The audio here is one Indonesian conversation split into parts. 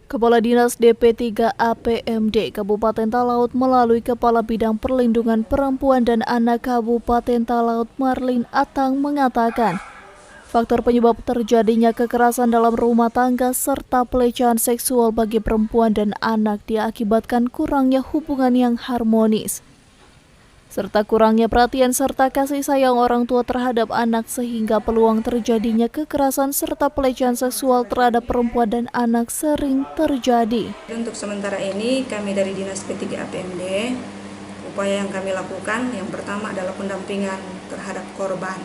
Kepala Dinas DP3 APMD Kabupaten Talaut melalui Kepala Bidang Perlindungan Perempuan dan Anak Kabupaten Talaut Marlin Atang mengatakan, faktor penyebab terjadinya kekerasan dalam rumah tangga serta pelecehan seksual bagi perempuan dan anak diakibatkan kurangnya hubungan yang harmonis, serta kurangnya perhatian serta kasih sayang orang tua terhadap anak sehingga peluang terjadinya kekerasan serta pelecehan seksual terhadap perempuan dan anak sering terjadi. Untuk sementara ini kami dari Dinas P3 APMD, upaya yang kami lakukan yang pertama adalah pendampingan terhadap korban.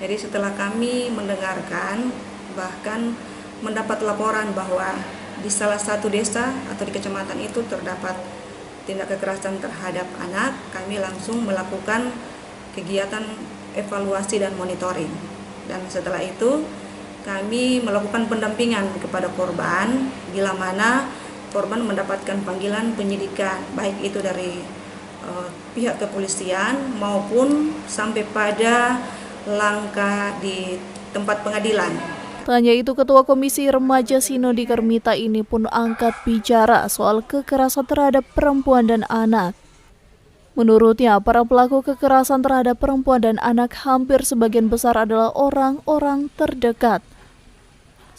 Jadi setelah kami mendengarkan bahkan mendapat laporan bahwa di salah satu desa atau di kecamatan itu terdapat tindak kekerasan terhadap anak, kami langsung melakukan kegiatan evaluasi dan monitoring. Dan setelah itu kami melakukan pendampingan kepada korban bila mana korban mendapatkan panggilan penyidikan, baik itu dari pihak kepolisian maupun sampai pada langkah di tempat pengadilan. Tanya itu, Ketua Komisi Remaja Sinodi Kermita ini pun angkat bicara soal kekerasan terhadap perempuan dan anak. Menurutnya, para pelaku kekerasan terhadap perempuan dan anak hampir sebagian besar adalah orang-orang terdekat.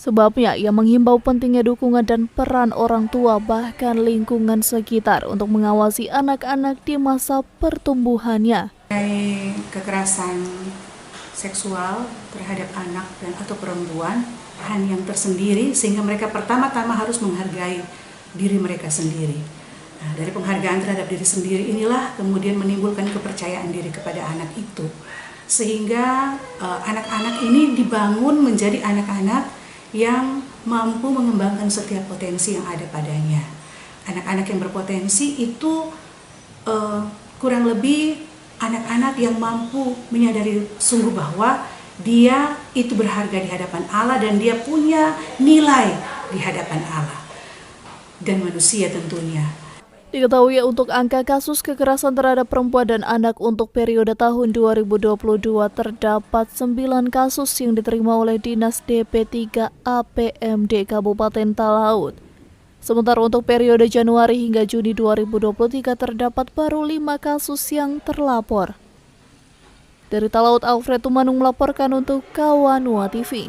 Sebabnya, ia menghimbau pentingnya dukungan dan peran orang tua bahkan lingkungan sekitar untuk mengawasi anak-anak di masa pertumbuhannya. Kekerasan seksual terhadap anak dan atau perempuan bahan yang tersendiri sehingga mereka pertama-tama harus menghargai diri mereka sendiri. Nah, dari penghargaan terhadap diri sendiri inilah kemudian menimbulkan kepercayaan diri kepada anak itu sehingga anak-anak ini dibangun menjadi anak-anak yang mampu mengembangkan setiap potensi yang ada padanya. Anak-anak yang berpotensi itu kurang lebih anak-anak yang mampu menyadari sungguh bahwa dia itu berharga di hadapan Allah dan dia punya nilai di hadapan Allah dan manusia tentunya. Diketahui untuk angka kasus kekerasan terhadap perempuan dan anak untuk periode tahun 2022 terdapat 9 kasus yang diterima oleh Dinas DP3 APMD Kabupaten Talaut. Sementara untuk periode Januari hingga Juni 2023 terdapat baru 5 kasus yang terlapor. Dari Talaut, Alfred Tumanung melaporkan untuk Kawanua TV.